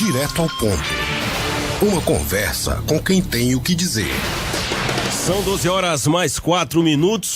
direto ao ponto. Uma conversa com quem tem o que dizer. São 12h mais 4.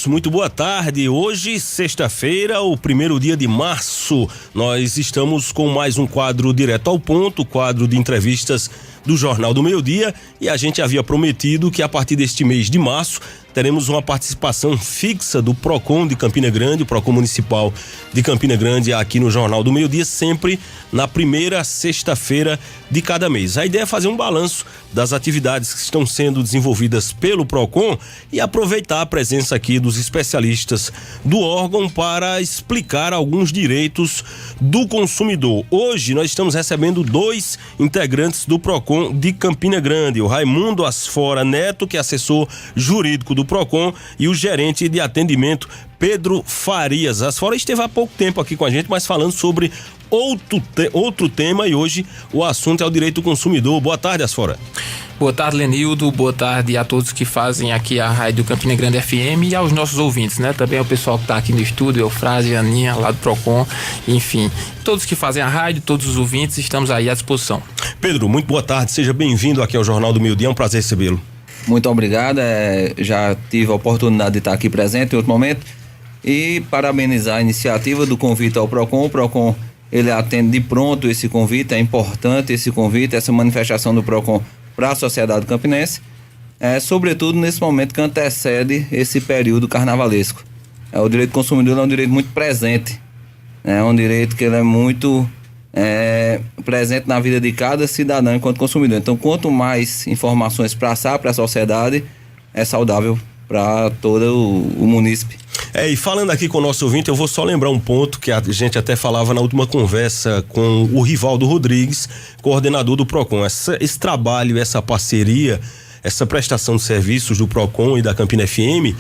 Muito boa tarde. Hoje, sexta-feira, o primeiro dia de março. Nós estamos com mais um quadro direto ao ponto, quadro de entrevistas do Jornal do Meio-Dia, e a gente havia prometido que a partir deste mês de março teremos uma participação fixa do PROCON de Campina Grande, o PROCON Municipal de Campina Grande, aqui no Jornal do Meio-Dia, sempre na primeira sexta-feira de cada mês. A ideia é fazer um balanço das atividades que estão sendo desenvolvidas pelo PROCON e aproveitar a presença aqui dos especialistas do órgão para explicar alguns direitos do consumidor. Hoje nós estamos recebendo 2 integrantes do PROCON de Campina Grande, o Raimundo Asfora Neto, que é assessor jurídico do PROCON, e o gerente de atendimento Pedro Farias. Asfora esteve há pouco tempo aqui com a gente, mas falando sobre outro tema, e hoje o assunto é o direito do consumidor. Boa tarde, Asfora. Boa tarde, Lenildo. Boa tarde a todos que fazem aqui a Rádio Campina Grande FM e aos nossos ouvintes, né? Também ao pessoal que está aqui no estúdio, Eufrase, Aninha, lá do PROCON, enfim. Todos que fazem a rádio, todos os ouvintes, estamos aí à disposição. Pedro, muito boa tarde. Seja bem-vindo aqui ao Jornal do Meio-Dia. É um prazer recebê-lo. Muito obrigado. Já tive a oportunidade de estar aqui presente em outro momento e parabenizar a iniciativa do convite ao PROCON. O PROCON, ele atende de pronto esse convite. É importante esse convite, essa manifestação do PROCON para a sociedade campinense, sobretudo nesse momento que antecede esse período carnavalesco. O direito do consumidor é um direito muito presente, é um direito que ele é muito presente na vida de cada cidadão enquanto consumidor. Então, quanto mais informações passar para a sociedade, é saudável para todo o munícipe. E falando aqui com o nosso ouvinte, eu vou só lembrar um ponto que a gente até falava na última conversa com o Rivaldo Rodrigues, coordenador do PROCON. Esse trabalho, essa parceria, essa prestação de serviços do PROCON e da Campina FM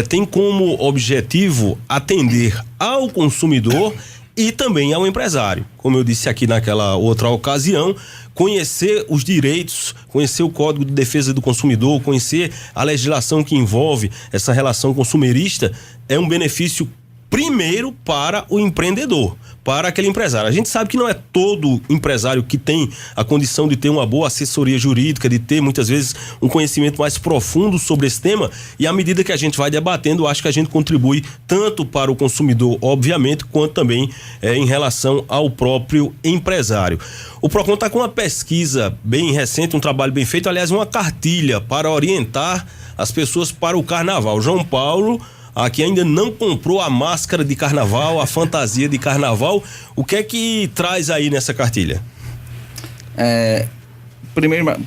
tem como objetivo atender ao consumidor e também ao empresário. Como eu disse aqui naquela outra ocasião, conhecer os direitos, conhecer o Código de Defesa do Consumidor, conhecer a legislação que envolve essa relação consumerista é um benefício primeiro para o empreendedor, para aquele empresário. A gente sabe que não é todo empresário que tem a condição de ter uma boa assessoria jurídica, de ter muitas vezes um conhecimento mais profundo sobre esse tema, e à medida que a gente vai debatendo, eu acho que a gente contribui tanto para o consumidor, obviamente, quanto também em relação ao próprio empresário. O PROCON está com uma pesquisa bem recente, um trabalho bem feito, aliás, uma cartilha para orientar as pessoas para o carnaval. João Paulo aqui ainda não comprou a máscara de carnaval, a fantasia de carnaval. O que é que traz aí nessa cartilha?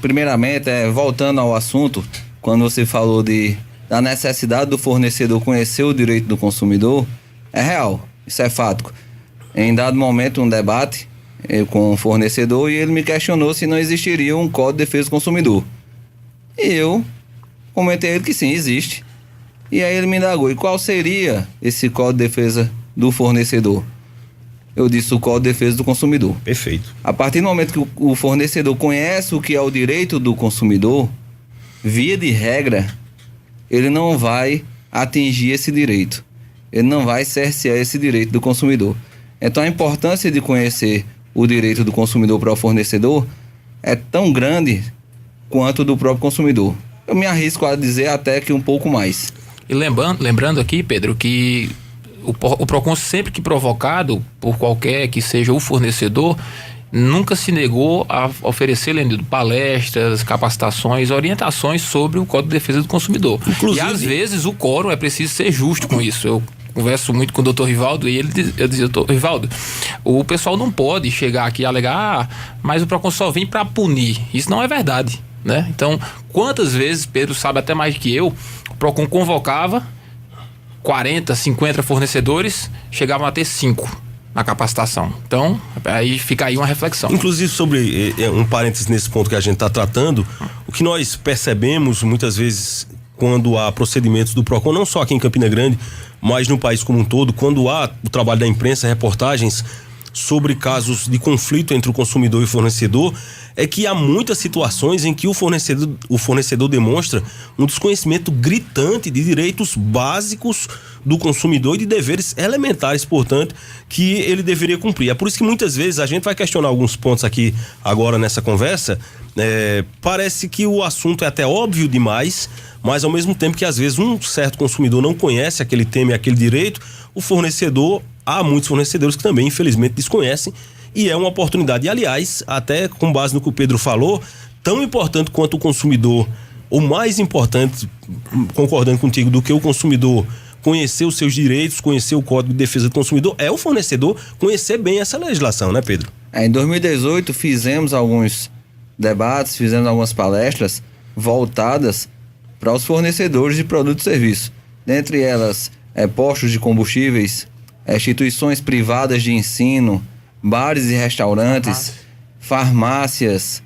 Primeiramente, voltando ao assunto, quando você falou da necessidade do fornecedor conhecer o direito do consumidor, é real, isso é fático. Em dado momento, um debate com o fornecedor, e ele me questionou se não existiria um Código de Defesa do Consumidor. E eu comentei a ele que sim, existe. E aí ele me indagou, e qual seria esse Código de Defesa do Fornecedor? Eu disse o Código de Defesa do Consumidor. Perfeito. A partir do momento que o fornecedor conhece o que é o direito do consumidor, via de regra, ele não vai atingir esse direito. Ele não vai cercear esse direito do consumidor. Então a importância de conhecer o direito do consumidor para o fornecedor é tão grande quanto do próprio consumidor. Eu me arrisco a dizer até que um pouco mais. E lembrando aqui, Pedro, que o PROCON, sempre que provocado por qualquer que seja o fornecedor, nunca se negou a oferecer, Lenildo, palestras, capacitações, orientações sobre o Código de Defesa do Consumidor. Inclusive, e às vezes o quórum é preciso ser justo com isso. Eu converso muito com o doutor Rivaldo e eu dizia, doutor Rivaldo, o pessoal não pode chegar aqui e alegar, mas o PROCON só vem para punir. Isso não é verdade, né? Então, quantas vezes, Pedro sabe até mais que eu, o PROCON convocava 40, 50 fornecedores, chegavam a ter 5 na capacitação. Então, aí fica aí uma reflexão. Inclusive, sobre um parênteses nesse ponto que a gente está tratando, o que nós percebemos muitas vezes quando há procedimentos do PROCON, não só aqui em Campina Grande, mas no país como um todo, quando há o trabalho da imprensa, reportagens, sobre casos de conflito entre o consumidor e o fornecedor é que há muitas situações em que o fornecedor demonstra um desconhecimento gritante de direitos básicos do consumidor e de deveres elementares, portanto, que ele deveria cumprir. É por isso que muitas vezes a gente vai questionar alguns pontos aqui agora nessa conversa. Parece que o assunto é até óbvio demais, mas ao mesmo tempo que às vezes um certo consumidor não conhece aquele tema e aquele direito, o fornecedor, há muitos fornecedores que também infelizmente desconhecem, e é uma oportunidade. E aliás, até com base no que o Pedro falou, tão importante quanto o consumidor, ou mais importante, concordando contigo, do que o consumidor conhecer os seus direitos, conhecer o Código de Defesa do Consumidor, é o fornecedor conhecer bem essa legislação, né, Pedro? Em 2018 fizemos alguns debates, fizemos algumas palestras voltadas para os fornecedores de produtos e serviços. Dentre elas, postos de combustíveis, instituições privadas de ensino, bares e restaurantes, farmácias,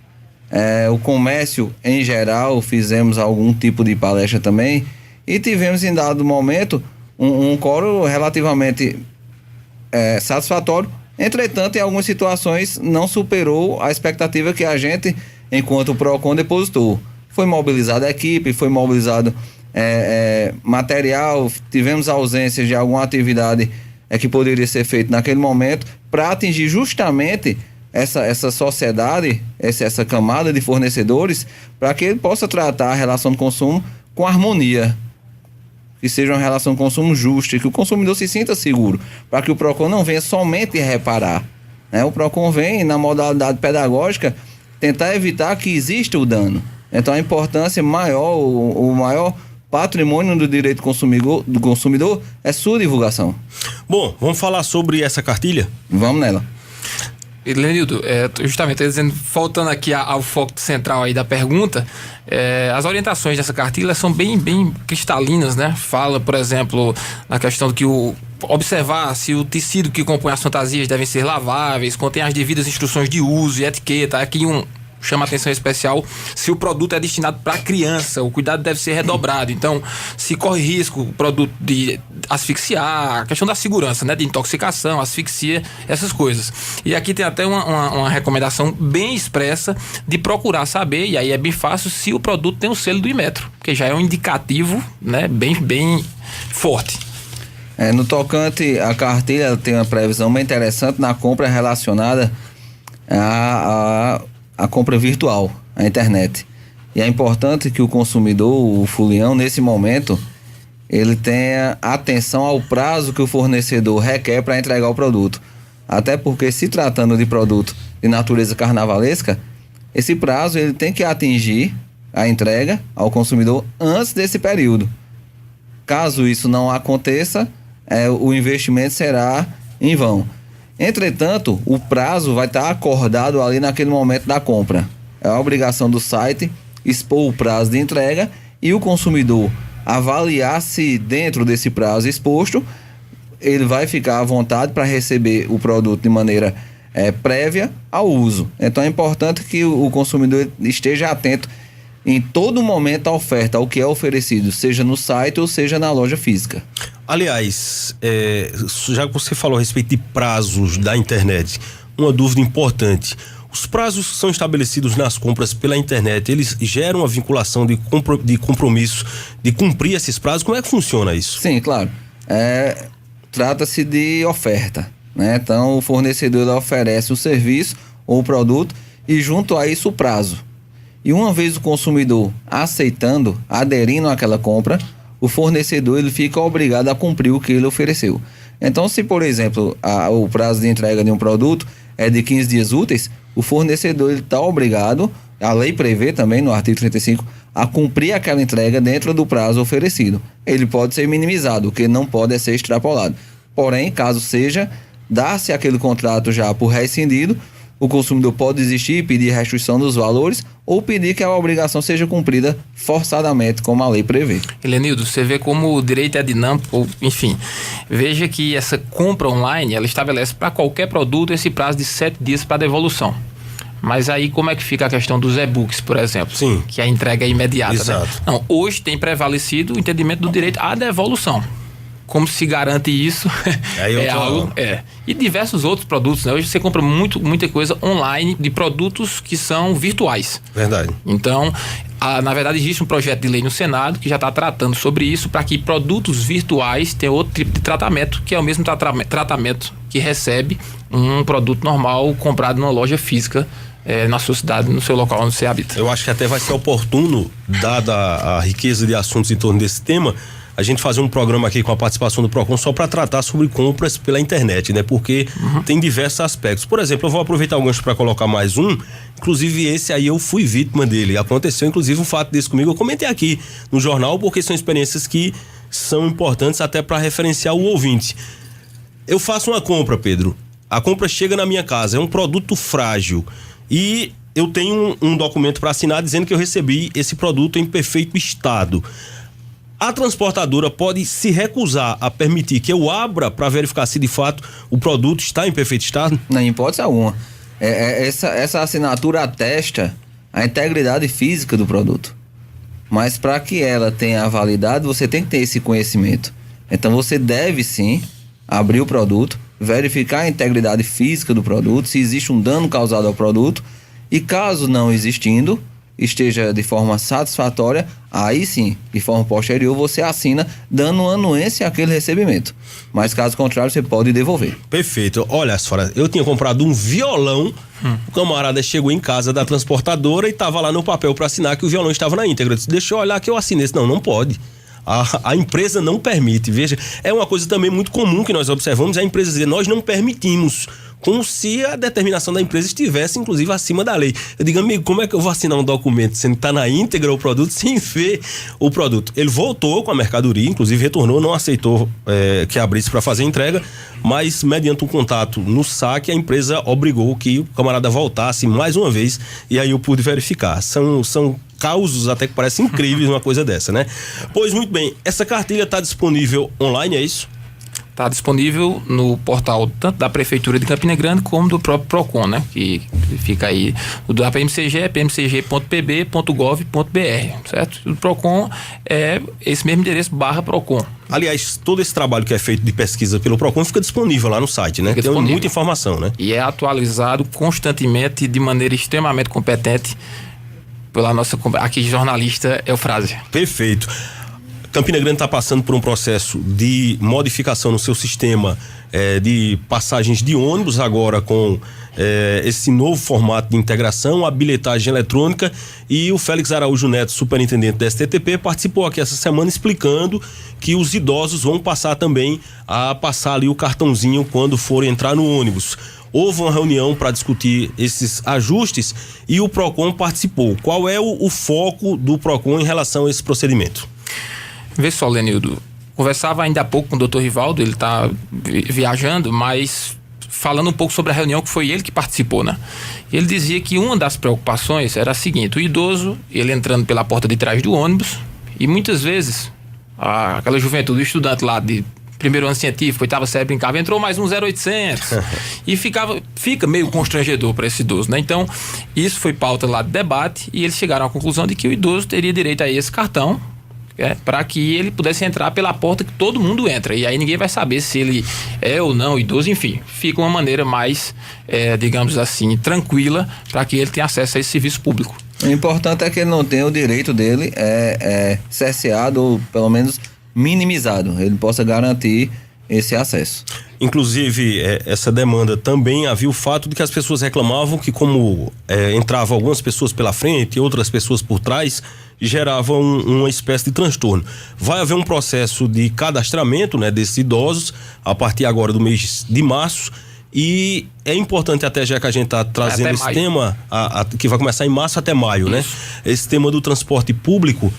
o comércio em geral, fizemos algum tipo de palestra também, e tivemos em dado momento um quórum relativamente satisfatório. Entretanto, em algumas situações não superou a expectativa que a gente, enquanto o PROCON, depositou. Foi mobilizada a equipe, foi mobilizado material, tivemos ausências de alguma atividade que poderia ser feita naquele momento para atingir justamente essa sociedade, essa camada de fornecedores, para que ele possa tratar a relação de consumo com harmonia, que seja uma relação de consumo justa, que o consumidor se sinta seguro, para que o PROCON não venha somente reparar, né? O PROCON vem, na modalidade pedagógica, tentar evitar que exista o dano. Então a importância maior, o maior patrimônio do direito do consumidor é sua divulgação. Bom, vamos falar sobre essa cartilha? Vamos nela. Lenildo, justamente dizendo, voltando aqui ao foco central aí da pergunta, as orientações dessa cartilha são bem cristalinas, né? Fala, por exemplo, na questão do que observar se o tecido que compõe as fantasias devem ser laváveis, contém as devidas instruções de uso e etiqueta. Aqui chama atenção especial se o produto é destinado para criança, o cuidado deve ser redobrado. Então, se corre risco o produto de asfixiar, a questão da segurança, né, de intoxicação, asfixia, essas coisas. E aqui tem até uma recomendação bem expressa de procurar saber, e aí é bem fácil, se o produto tem o selo do Inmetro, que já é um indicativo, né, bem forte. No tocante, a cartilha tem uma previsão bem interessante na compra relacionada a compra virtual, a internet. E é importante que o consumidor, o fulião, nesse momento, ele tenha atenção ao prazo que o fornecedor requer para entregar o produto. Até porque, se tratando de produto de natureza carnavalesca, esse prazo ele tem que atingir a entrega ao consumidor antes desse período. Caso isso não aconteça, o investimento será em vão. Entretanto, o prazo vai estar acordado ali naquele momento da compra. É a obrigação do site expor o prazo de entrega e o consumidor avaliar se dentro desse prazo exposto ele vai ficar à vontade para receber o produto de maneira prévia ao uso. Então é importante que o consumidor esteja atento em todo momento à oferta, ao que é oferecido, seja no site ou seja na loja física. Aliás, já que você falou a respeito de prazos da internet, uma dúvida importante. Os prazos que são estabelecidos nas compras pela internet, eles geram a vinculação de compromisso de cumprir esses prazos? Como é que funciona isso? Sim, claro. Trata-se de oferta, né? Então, o fornecedor oferece o serviço ou o produto e junto a isso o prazo. E uma vez o consumidor aceitando, aderindo àquela compra, o fornecedor ele fica obrigado a cumprir o que ele ofereceu. Então, se, por exemplo, o prazo de entrega de um produto é de 15 dias úteis, o fornecedor está obrigado, a lei prevê também no artigo 35, a cumprir aquela entrega dentro do prazo oferecido. Ele pode ser minimizado, o que não pode ser extrapolado. Porém, caso seja, dar-se aquele contrato já por rescindido, o consumidor pode desistir e pedir restituição dos valores ou pedir que a obrigação seja cumprida forçadamente, como a lei prevê. Lenildo, você vê como o direito é dinâmico, enfim. Veja que essa compra online, ela estabelece para qualquer produto esse prazo de 7 dias para devolução. Mas aí como é que fica a questão dos e-books, por exemplo? Sim. Que a entrega é imediata. Exato. Né? Não, hoje tem prevalecido o entendimento do direito à devolução. como se garante isso? É algo. E diversos outros produtos, né? Hoje você compra muita coisa online de produtos que são virtuais. Verdade. Então, na verdade, existe um projeto de lei no Senado que já está tratando sobre isso, para que produtos virtuais tenham outro tipo de tratamento, que é o mesmo tratamento que recebe um produto normal comprado numa loja física na sua cidade, no seu local onde você habita. Eu acho que até vai ser oportuno, dada a riqueza de assuntos em torno desse tema, a gente fazer um programa aqui com a participação do PROCON só para tratar sobre compras pela internet, né? Porque tem diversos aspectos. Por exemplo, eu vou aproveitar o gancho para colocar mais um, inclusive esse aí eu fui vítima dele. Aconteceu inclusive um fato desse comigo, eu comentei aqui no jornal, porque são experiências que são importantes até para referenciar o ouvinte. Eu faço uma compra, Pedro, a compra chega na minha casa, é um produto frágil e eu tenho um documento para assinar dizendo que eu recebi esse produto em perfeito estado. A transportadora pode se recusar a permitir que eu abra para verificar se de fato o produto está em perfeito estado? Não, em hipótese alguma. Essa assinatura atesta a integridade física do produto. Mas para que ela tenha a validade, você tem que ter esse conhecimento. Então você deve sim abrir o produto, verificar a integridade física do produto, se existe um dano causado ao produto, e caso não existindo, esteja de forma satisfatória, aí sim, de forma posterior, você assina dando anuência àquele recebimento. Mas caso contrário, você pode devolver. Perfeito. Olha, Sora, eu tinha comprado um violão, o camarada chegou em casa da transportadora e estava lá no papel para assinar que o violão estava na íntegra. Eu disse, deixa eu olhar que eu assinei. Não pode. A empresa não permite. Veja, é uma coisa também muito comum que nós observamos, a empresa dizer, nós não permitimos, como se a determinação da empresa estivesse, inclusive, acima da lei. Eu digo, amigo, como é que eu vou assinar um documento sendo que está na íntegra o produto, sem ver o produto? Ele voltou com a mercadoria, inclusive retornou, não aceitou que abrisse para fazer a entrega, mas mediante um contato no saque, a empresa obrigou que o camarada voltasse mais uma vez, e aí eu pude verificar. São causos até que parecem incríveis uma coisa dessa, né? Pois muito bem, essa cartilha está disponível online, é isso? Está disponível no portal tanto da Prefeitura de Campina Grande como do próprio PROCON, né? Que fica aí. O da PMCG é pmcg.pb.gov.br, certo? O PROCON é esse mesmo endereço /PROCON. Aliás, todo esse trabalho que é feito de pesquisa pelo PROCON fica disponível lá no site, né? Tem muita informação, né? E é atualizado constantemente de maneira extremamente competente pela nossa aqui jornalista Eufrásia. Perfeito. Campina Grande está passando por um processo de modificação no seu sistema de passagens de ônibus, agora com esse novo formato de integração, a bilhetagem eletrônica, e o Félix Araújo Neto, superintendente da STTP, participou aqui essa semana explicando que os idosos vão passar também a passar ali o cartãozinho quando forem entrar no ônibus. Houve uma reunião para discutir esses ajustes e o PROCON participou. Qual é o foco do PROCON em relação a esse procedimento? Vê só, Lenildo, conversava ainda há pouco com o Dr. Rivaldo, ele está viajando, mas falando um pouco sobre a reunião que foi ele que participou, né? Ele dizia que uma das preocupações era a seguinte: o idoso, ele entrando pela porta de trás do ônibus, e muitas vezes aquela juventude, o estudante lá de primeiro ano científico, oitava série, brincava, entrou mais um 0800 e fica meio constrangedor para esse idoso, né? Então, isso foi pauta lá de debate e eles chegaram à conclusão de que o idoso teria direito a esse cartão, para que ele pudesse entrar pela porta que todo mundo entra, e aí ninguém vai saber se ele é ou não idoso, enfim, fica uma maneira mais, digamos assim, tranquila, para que ele tenha acesso a esse serviço público. O importante é que ele não tenha o direito dele cerceado ou pelo menos minimizado, ele possa garantir esse acesso. Inclusive, essa demanda também havia o fato de que as pessoas reclamavam que, como entravam algumas pessoas pela frente e outras pessoas por trás, gerava uma espécie de transtorno. Vai haver um processo de cadastramento, né, desses idosos a partir agora do mês de março, e é importante, até já que a gente está trazendo esse tema, que vai começar em março até maio, isso, né? Esse tema do transporte público.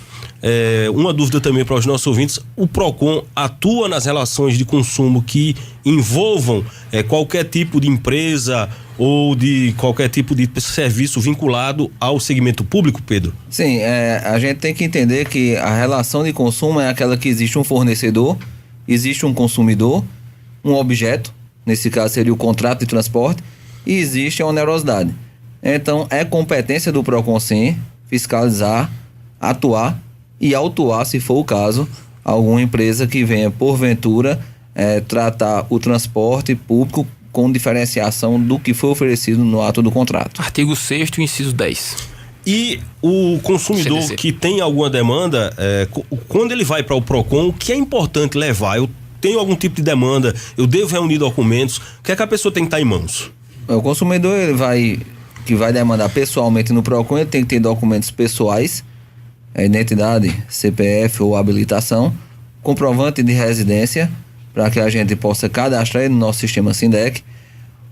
Uma dúvida também para os nossos ouvintes: o PROCON atua nas relações de consumo que envolvam qualquer tipo de empresa ou de qualquer tipo de serviço vinculado ao segmento público, Pedro? Sim, a gente tem que entender que a relação de consumo é aquela que existe um fornecedor, existe um consumidor, um objeto, nesse caso seria o contrato de transporte, e existe a onerosidade. Então, é competência do PROCON, sim, fiscalizar, atuar e autuar, se for o caso, alguma empresa que venha, porventura, tratar o transporte público com diferenciação do que foi oferecido no ato do contrato. Artigo 6º, inciso 10. E o consumidor CDC. que tem alguma demanda, quando ele vai para o PROCON, o que é importante levar? Eu tenho algum tipo de demanda, eu devo reunir documentos, o que é que a pessoa tem que estar em mãos? O consumidor que vai demandar pessoalmente no PROCON, ele tem que ter documentos pessoais, identidade, CPF ou habilitação, comprovante de residência, para que a gente possa cadastrar ele no nosso sistema SINDEC,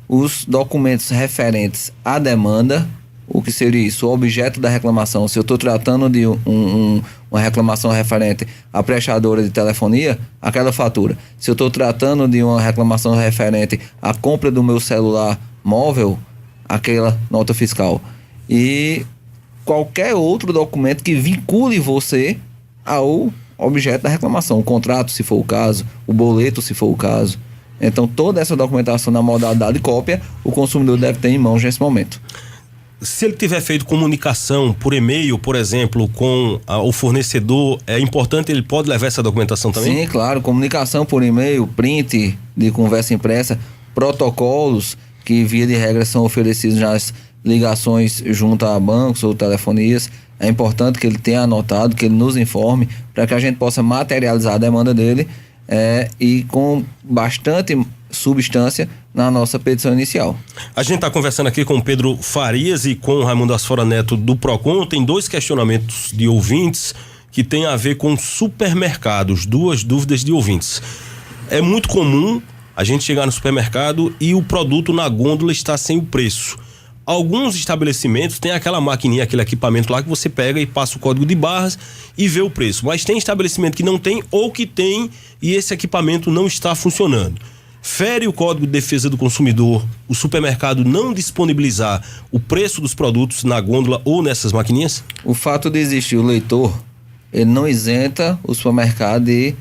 os documentos referentes à demanda, o que seria isso? O objeto da reclamação. Se eu estou tratando de uma reclamação referente à prestadora de telefonia, aquela fatura. Se eu estou tratando de uma reclamação referente à compra do meu celular móvel, aquela nota fiscal. E qualquer outro documento que vincule você ao objeto da reclamação. O contrato, se for o caso, o boleto, se for o caso. Então, toda essa documentação na modalidade cópia, o consumidor deve ter em mãos nesse momento. Se ele tiver feito comunicação por e-mail, por exemplo, com o fornecedor, é importante, ele pode levar essa documentação também? Sim, claro. Comunicação por e-mail, print de conversa impressa, protocolos que, via de regra, são oferecidos nas ligações junto a bancos ou telefonias. É importante que ele tenha anotado, que ele nos informe, para que a gente possa materializar a demanda dele e com bastante substância na nossa petição inicial. A gente está conversando aqui com o Pedro Farias e com o Raimundo Asfora Neto do PROCON. Tem 2 questionamentos de ouvintes que tem a ver com supermercados, 2 dúvidas de ouvintes. É muito comum a gente chegar no supermercado e o produto na gôndola está sem o preço. Alguns estabelecimentos têm aquela maquininha, aquele equipamento lá que você pega e passa o código de barras e vê o preço. Mas tem estabelecimento que não tem ou que tem e esse equipamento não está funcionando. Fere o Código de Defesa do Consumidor o supermercado não disponibilizar o preço dos produtos na gôndola ou nessas maquininhas? O fato de existir o leitor, ele não isenta o supermercado de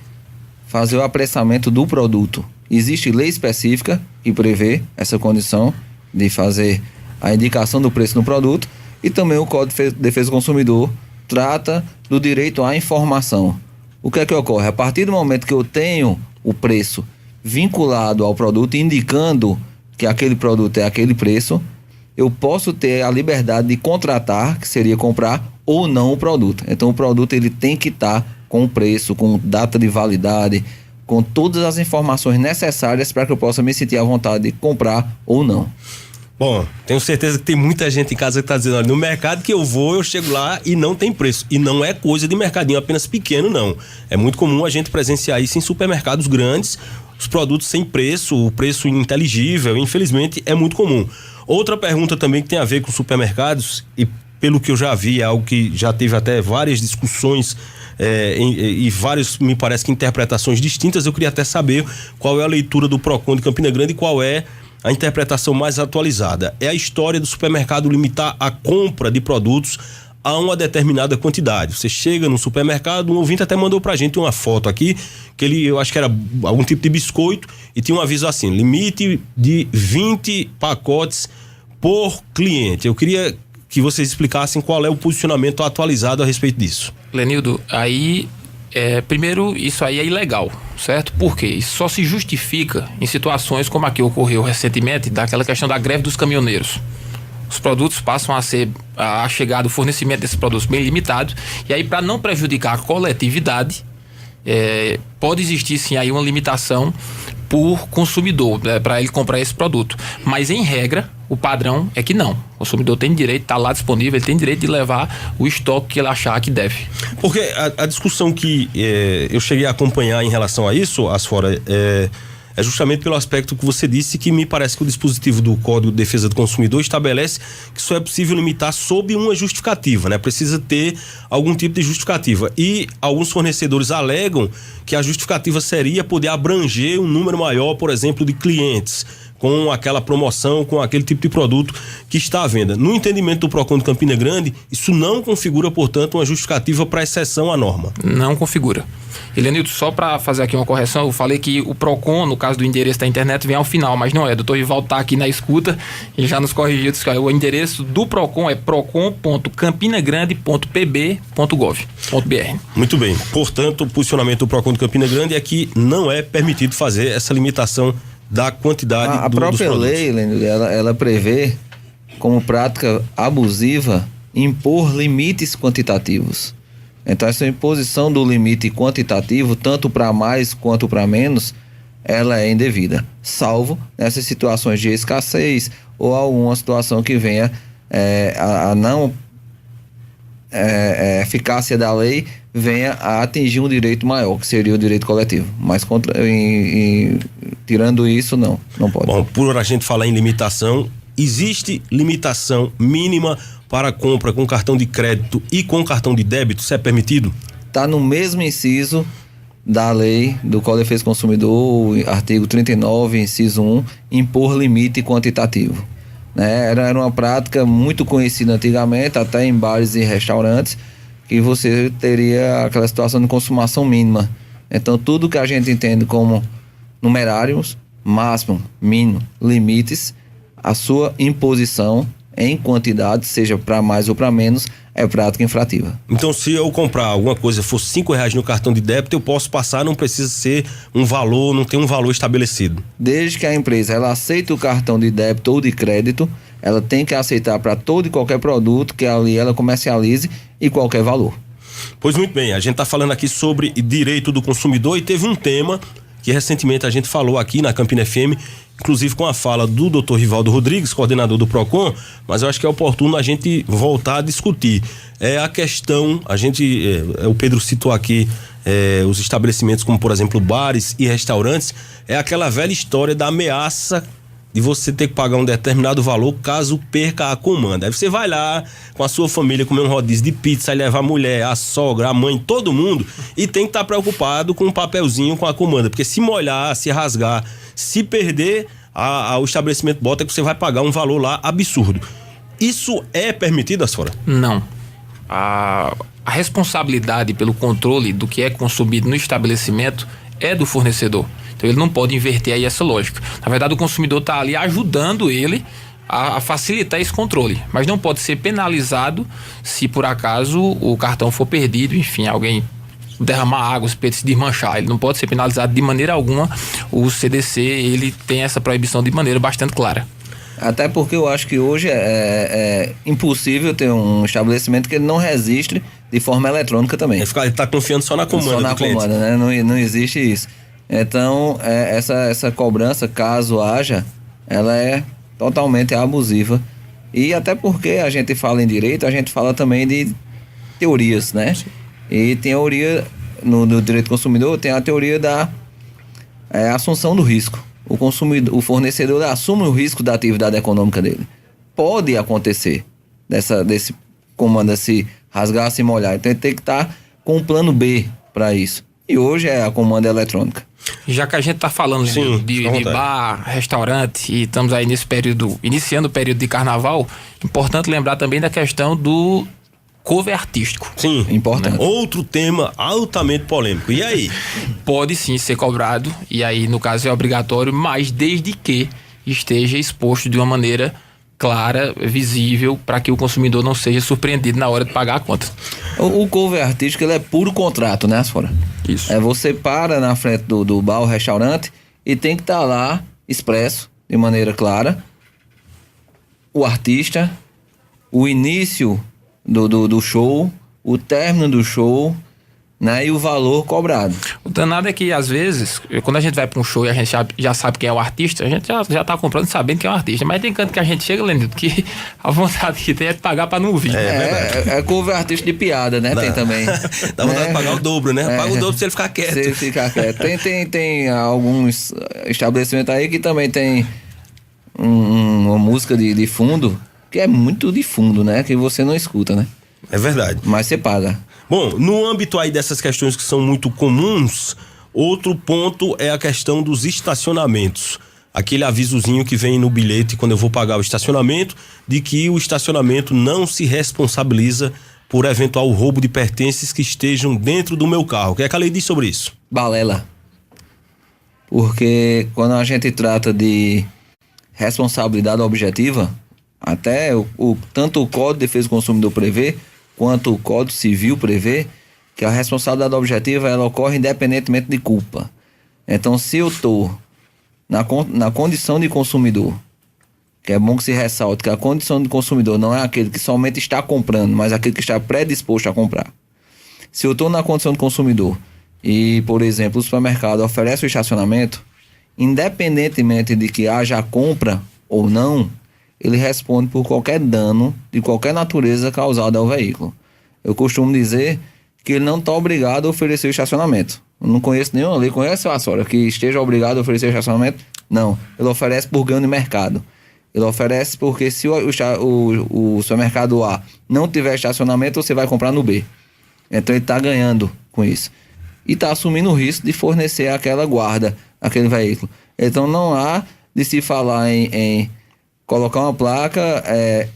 fazer o apressamento do produto. Existe lei específica que prevê essa condição de fazer a indicação do preço no produto, e também o Código de Defesa do Consumidor trata do direito à informação. O que é que ocorre? A partir do momento que eu tenho o preço vinculado ao produto, indicando que aquele produto é aquele preço, eu posso ter a liberdade de contratar, que seria comprar ou não o produto. Então o produto ele tem que estar com o preço, com data de validade, com todas as informações necessárias para que eu possa me sentir à vontade de comprar ou não. Bom, tenho certeza que tem muita gente em casa que está dizendo, olha, no mercado que eu vou, eu chego lá e não tem preço. E não é coisa de mercadinho apenas pequeno, não. É muito comum a gente presenciar isso em supermercados grandes, os produtos sem preço, o preço ininteligível, infelizmente é muito comum. Outra pergunta também que tem a ver com supermercados, e pelo que eu já vi, é algo que já teve até várias discussões e várias, me parece que interpretações distintas. Eu queria até saber qual é a leitura do PROCON de Campina Grande e qual é a interpretação mais atualizada. É a história do supermercado limitar a compra de produtos a uma determinada quantidade. Você chega no supermercado, um ouvinte até mandou pra gente uma foto aqui, que eu acho que era algum tipo de biscoito, e tinha um aviso assim, limite de 20 pacotes por cliente. Eu queria que vocês explicassem qual é o posicionamento atualizado a respeito disso. Lenildo, aí, primeiro, isso aí é ilegal, certo? Por quê? Isso só se justifica em situações como a que ocorreu recentemente, daquela questão da greve dos caminhoneiros. Os produtos passam a chegar do fornecimento desses produtos bem limitado, e aí, para não prejudicar a coletividade, pode existir sim aí uma limitação por consumidor, para ele comprar esse produto. Mas em regra, o padrão é que não. O consumidor tem direito, está lá disponível, ele tem direito de levar o estoque que ele achar que deve. Porque a discussão que eu cheguei a acompanhar em relação a isso, Asfora, é justamente pelo aspecto que você disse, que me parece que o dispositivo do Código de Defesa do Consumidor estabelece que só é possível limitar sob uma justificativa, né? Precisa ter algum tipo de justificativa. E alguns fornecedores alegam que a justificativa seria poder abranger um número maior, por exemplo, de clientes, com aquela promoção, com aquele tipo de produto que está à venda. No entendimento do PROCON de Campina Grande, isso não configura, portanto, uma justificativa para exceção à norma. Não configura. Elenildo, só para fazer aqui uma correção, eu falei que o PROCON, no caso do endereço da internet, vem ao final, mas não é. O doutor Rival está aqui na escuta e já nos corrigiu. O endereço do PROCON é procon.campinagrande.pb.gov. Muito bem. Portanto, o posicionamento do PROCON de Campina Grande é que não é permitido fazer essa limitação da quantidade A própria lei, Lênin, ela prevê como prática abusiva impor limites quantitativos. Então, essa imposição do limite quantitativo, tanto para mais quanto para menos, ela é indevida, salvo nessas situações de escassez ou alguma situação que venha a não eficácia da lei venha a atingir um direito maior, que seria o direito coletivo. Mas tirando isso, não pode. Bom, por a gente falar em limitação, existe limitação mínima para compra com cartão de crédito e com cartão de débito? Isso é permitido? Está no mesmo inciso da lei do Código de Defesa do Consumidor, artigo 39, inciso 1, impor limite quantitativo. Né? Era uma prática muito conhecida antigamente, até em bares e restaurantes, que você teria aquela situação de consumação mínima. Então, tudo que a gente entende como numerários, máximo, mínimo, limites, a sua imposição em quantidade, seja para mais ou para menos, é prática infrativa. Então, se eu comprar alguma coisa, for R$5 no cartão de débito, eu posso passar, não precisa ser um valor, não tem um valor estabelecido. Desde que a empresa ela aceita o cartão de débito ou de crédito, ela tem que aceitar para todo e qualquer produto que ali ela comercialize e qualquer valor. Pois muito bem, a gente está falando aqui sobre direito do consumidor e teve um tema que recentemente a gente falou aqui na Campina FM, inclusive com a fala do Dr. Rivaldo Rodrigues, coordenador do PROCON, mas eu acho que é oportuno a gente voltar a discutir. É a questão, o Pedro citou aqui os estabelecimentos como, por exemplo, bares e restaurantes, é aquela velha história da ameaça de você ter que pagar um determinado valor caso perca a comanda. Aí você vai lá com a sua família comer um rodízio de pizza e levar a mulher, a sogra, a mãe, todo mundo, e tem que estar preocupado com um papelzinho com a comanda, porque se molhar, se rasgar, se perder, o estabelecimento bota que você vai pagar um valor lá absurdo. Isso é permitido, Asfora? Não. A responsabilidade pelo controle do que é consumido no estabelecimento é do fornecedor. Então ele não pode inverter aí essa lógica. Na verdade, o consumidor está ali ajudando ele a facilitar esse controle, mas não pode ser penalizado se por acaso o cartão for perdido, enfim, alguém derramar água, se desmanchar. Ele não pode ser penalizado de maneira alguma. O CDC, ele tem essa proibição de maneira bastante clara. Até porque eu acho que hoje é impossível ter um estabelecimento que ele não registre de forma eletrônica também. Ele está confiando só na comanda. Só na comanda, né? Não existe isso. Então, essa cobrança, caso haja, ela é totalmente abusiva. E até porque a gente fala em direito, a gente fala também de teorias, né? Sim. E teoria, no direito do consumidor, tem a teoria da assunção do risco. O fornecedor assume o risco da atividade econômica dele. Pode acontecer desse comando se rasgar, se molhar. Então ele tem que estar com um plano B para isso. E hoje é a comanda eletrônica. Já que a gente está falando de bar, restaurante e estamos aí nesse período, iniciando o período de carnaval, importante lembrar também da questão do cover artístico. Sim, importante. Outro tema altamente polêmico. E aí? Pode sim ser cobrado, e aí no caso é obrigatório, mas desde que esteja exposto de uma maneira clara, visível, para que o consumidor não seja surpreendido na hora de pagar a conta. O cover artístico, ele é puro contrato, né, Asfora? Isso. Você para na frente do bar ou restaurante e tem que estar lá expresso, de maneira clara, o artista, o início do show, o término do show, né, e o valor cobrado. O danado é que, às vezes, quando a gente vai para um show e a gente já sabe quem é o artista, a gente já tá comprando sabendo quem é o artista. Mas tem canto que a gente chega, Leandro, que a vontade que tem é de pagar para não ouvir. É cover artista de piada, né? Não. Tem também. Dá vontade de pagar o dobro, né? Paga o dobro se ele ficar quieto. Se ele ficar quieto. Tem alguns estabelecimentos aí que também tem uma música de fundo, que é muito de fundo, né? Que você não escuta, né? É verdade. Mas você paga. Bom, no âmbito aí dessas questões que são muito comuns, outro ponto é a questão dos estacionamentos. Aquele avisozinho que vem no bilhete quando eu vou pagar o estacionamento, de que o estacionamento não se responsabiliza por eventual roubo de pertences que estejam dentro do meu carro. O que é que a lei diz sobre isso? Balela. Porque quando a gente trata de responsabilidade objetiva, até tanto o Código de Defesa do Consumidor prevê, quanto o Código Civil prevê, que a responsabilidade objetiva ela ocorre independentemente de culpa. Então, se eu estou na condição de consumidor, que é bom que se ressalte que a condição de consumidor não é aquele que somente está comprando, mas aquele que está predisposto a comprar. Se eu estou na condição de consumidor e, por exemplo, o supermercado oferece o estacionamento, independentemente de que haja compra ou não, ele responde por qualquer dano de qualquer natureza causado ao veículo. Eu costumo dizer que ele não está obrigado a oferecer o estacionamento. Eu não conheço nenhuma lei, conhece a senhora, que esteja obrigado a oferecer o estacionamento? Não, ele oferece por ganho de mercado. Ele oferece porque se o supermercado A não tiver estacionamento, você vai comprar no B. Então ele está ganhando com isso. E está assumindo o risco de fornecer aquela guarda, aquele veículo. Então não há de se falar em colocar uma placa,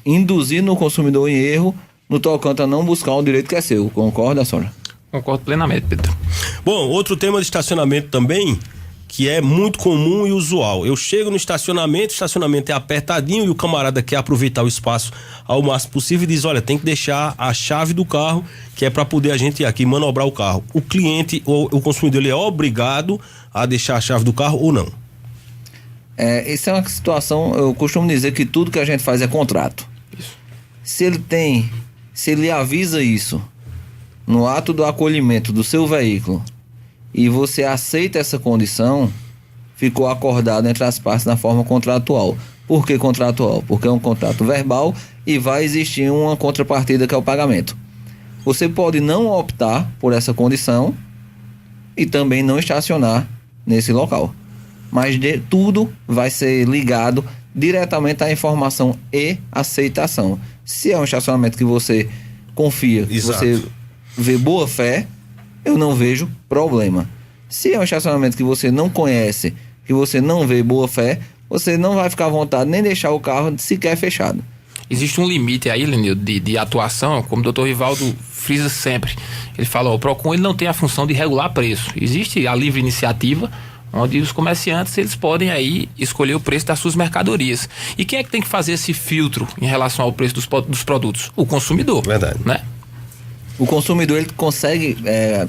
induzindo o consumidor em erro, no tocante a não buscar um direito que é seu. Concorda, senhora? Concordo plenamente, Pedro. Bom, outro tema de estacionamento também, que é muito comum e usual. Eu chego no estacionamento, o estacionamento é apertadinho e o camarada quer aproveitar o espaço ao máximo possível e diz, olha, tem que deixar a chave do carro, que é para poder a gente aqui manobrar o carro. O cliente ou o consumidor, ele é obrigado a deixar a chave do carro ou não? Essa é uma situação, eu costumo dizer que tudo que a gente faz é contrato. Isso. Se ele avisa isso no ato do acolhimento do seu veículo e você aceita essa condição, ficou acordado entre as partes na forma contratual. Por que contratual? Porque é um contrato verbal e vai existir uma contrapartida que é o pagamento. Você pode não optar por essa condição e também não estacionar nesse local. Mas tudo vai ser ligado diretamente à informação e aceitação. Se é um estacionamento que você confia, que você vê boa fé, eu não vejo problema. Se é um estacionamento que você não conhece, que você não vê boa fé, você não vai ficar à vontade nem deixar o carro sequer fechado. Existe um limite aí, Lenildo, de atuação, como o doutor Rivaldo frisa sempre. Ele fala, o PROCON ele não tem a função de regular preço. Existe a livre iniciativa, onde os comerciantes eles podem aí escolher o preço das suas mercadorias. E quem é que tem que fazer esse filtro em relação ao preço dos produtos? O consumidor. Verdade. Né? O consumidor, ele consegue,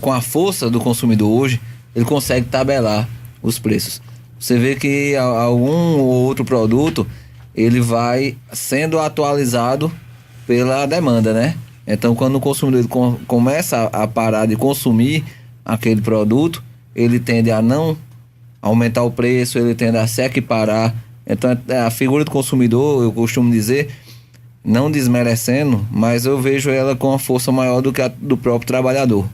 com a força do consumidor hoje, ele consegue tabelar os preços. Você vê que algum ou outro produto, ele vai sendo atualizado pela demanda, né? Então, quando o consumidor ele começa a parar de consumir aquele produto, ele tende a não aumentar o preço, ele tende a se equiparar. Então, a figura do consumidor, eu costumo dizer, não desmerecendo, mas eu vejo ela com uma força maior do que a do próprio trabalhador.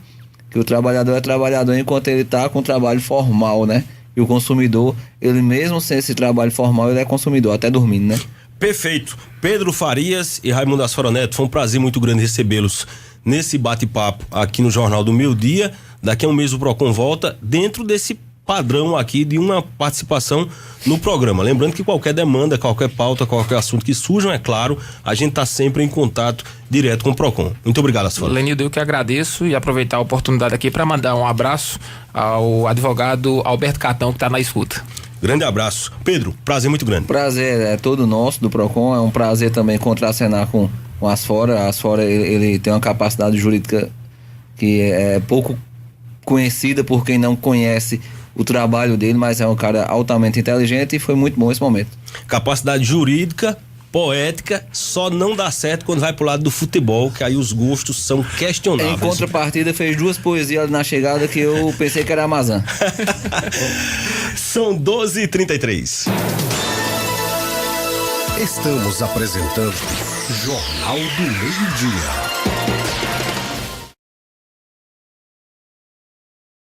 Que o trabalhador é trabalhador enquanto ele está com trabalho formal, né? E o consumidor, ele mesmo sem esse trabalho formal, ele é consumidor, até dormindo, né? Perfeito. Pedro Farias e Raimundo Asfora Neto, foi um prazer muito grande recebê-los nesse bate-papo aqui no Jornal do Meio Dia. Daqui a um mês o PROCON volta dentro desse padrão aqui de uma participação no programa. Lembrando que qualquer demanda, qualquer pauta, qualquer assunto que surja, é claro, a gente está sempre em contato direto com o PROCON. Muito obrigado, Asfora. Lenildo, eu que agradeço e aproveitar a oportunidade aqui para mandar um abraço ao advogado Alberto Catão, que está na escuta. Grande abraço. Pedro, prazer muito grande. Prazer é todo nosso do PROCON, é um prazer também contracenar com a Asfora. A Asfora, ele tem uma capacidade jurídica que é pouco conhecida por quem não conhece o trabalho dele, mas é um cara altamente inteligente e foi muito bom esse momento. Capacidade jurídica, poética, só não dá certo quando vai pro lado do futebol, que aí os gostos são questionáveis. Em contrapartida, fez 2 poesias na chegada que eu pensei que era Amazã. São 12h33. Estamos apresentando Jornal do Meio Dia.